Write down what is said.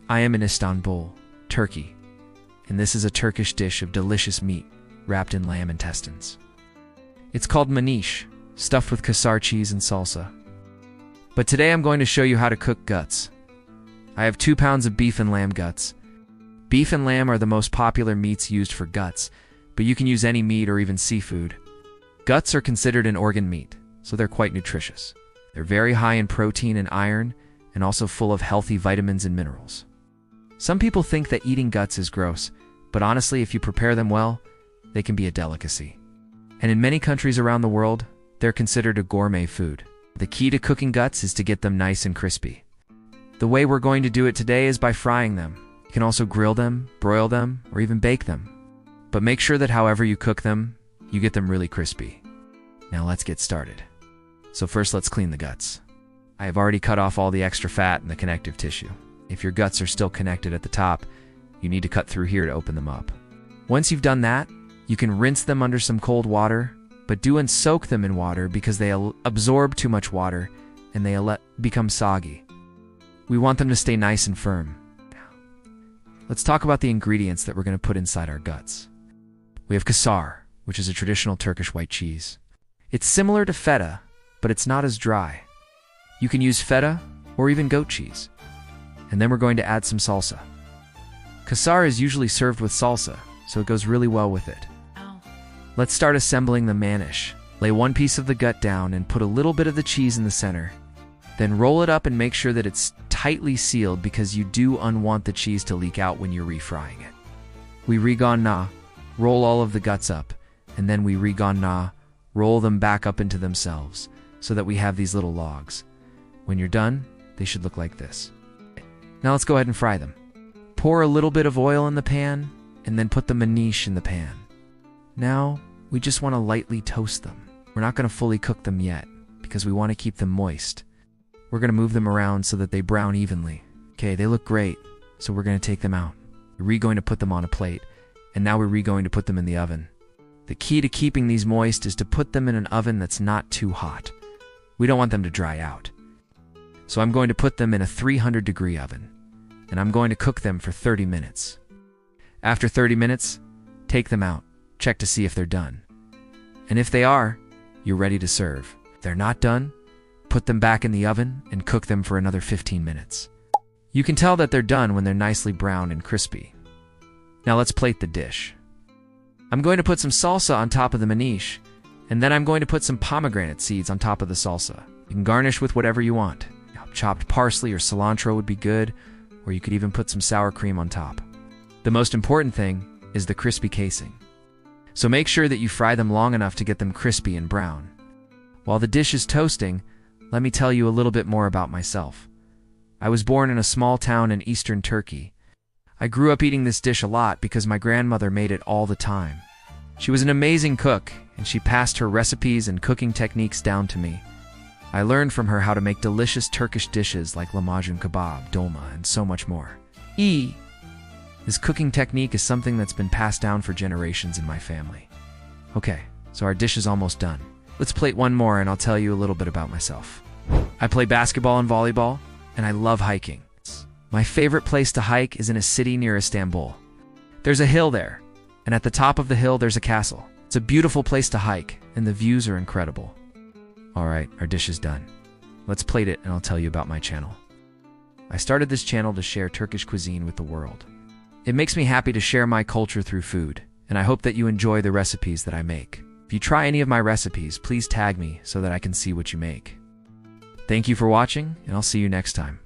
I am in Istanbul, Turkey, and this is a Turkish dish of delicious meat wrapped in lamb intestines. It's called manish, stuffed with kasar cheese and salsa. But today I'm going to show you how to cook guts. I have 2 pounds of beef and lamb guts. Beef and lamb are the most popular meats used for guts, but you can use any meat or even seafood. Guts are considered an organ meat, so they're quite nutritious. They're very high in protein and iron, and also full of healthy vitamins and minerals. Some people think that eating guts is gross, but honestly, if you prepare them well, they can be a delicacy. And in many countries around the world, they're considered a gourmet food. The key to cooking guts is to get them nice and crispy. The way we're going to do it today is by frying them. You can also grill them, broil them, or even bake them. But make sure that however you cook them, you get them really crispy. Now let's get started. So first let's clean the guts. I have already cut off all the extra fat and the connective tissue. If your guts are still connected at the top, you need to cut through here to open them up. Once you've done that, you can rinse them under some cold water, but do not soak them in water because they absorb too much water and they become soggy. We want them to stay nice and firm. Let's talk about the ingredients that we're going to put inside our guts. We have kasar, which is a traditional Turkish white cheese. It's similar to feta, but it's not as dry. You can use feta or even goat cheese. And then we're going to add some salsa. Kasar is usually served with salsa, so it goes really well with it. Let's start assembling the manish. Lay one piece of the gut down and put a little bit of the cheese in the center. Then roll it up and make sure that it's tightly sealed because you do want the cheese to leak out when you're refrying it. We rigon roll all of the guts up, and then we rigon roll them back up into themselves so that we have these little logs. When you're done, they should look like this. Now let's go ahead and fry them. Pour a little bit of oil in the pan, and then put the manish in the pan. Now, we just want to lightly toast them. We're not going to fully cook them yet, because we want to keep them moist. We're going to move them around so that they brown evenly. Okay, they look great, so we're going to take them out. We're going to put them on a plate, and now we're going to put them in the oven. The key to keeping these moist is to put them in an oven that's not too hot. We don't want them to dry out. So I'm going to put them in a 300-degree oven, and I'm going to cook them for 30 minutes. After 30 minutes, take them out. Check to see if they're done. And if they are, you're ready to serve. If they're not done, put them back in the oven and cook them for another 15 minutes. You can tell that they're done when they're nicely brown and crispy. Now let's plate the dish. I'm going to put some salsa on top of the manish, and then I'm going to put some pomegranate seeds on top of the salsa. You can garnish with whatever you want. Chopped parsley or cilantro would be good, or you could even put some sour cream on top. The most important thing is the crispy casing. So make sure that you fry them long enough to get them crispy and brown. While the dish is toasting, let me tell you a little bit more about myself. I was born in a small town in eastern Turkey. I grew up eating this dish a lot because my grandmother made it all the time. She was an amazing cook, and she passed her recipes and cooking techniques down to me. I learned from her how to make delicious Turkish dishes like lahmacun kebab, dolma, and so much more. This cooking technique is something that's been passed down for generations in my family. Okay, so our dish is almost done. Let's plate one more and I'll tell you a little bit about myself. I play basketball and volleyball, and I love hiking. My favorite place to hike is in a city near Istanbul. There's a hill there, and at the top of the hill there's a castle. It's a beautiful place to hike, and the views are incredible. Alright, our dish is done. Let's plate it and I'll tell you about my channel. I started this channel to share Turkish cuisine with the world. It makes me happy to share my culture through food, and I hope that you enjoy the recipes that I make. If you try any of my recipes, please tag me so that I can see what you make. Thank you for watching, and I'll see you next time.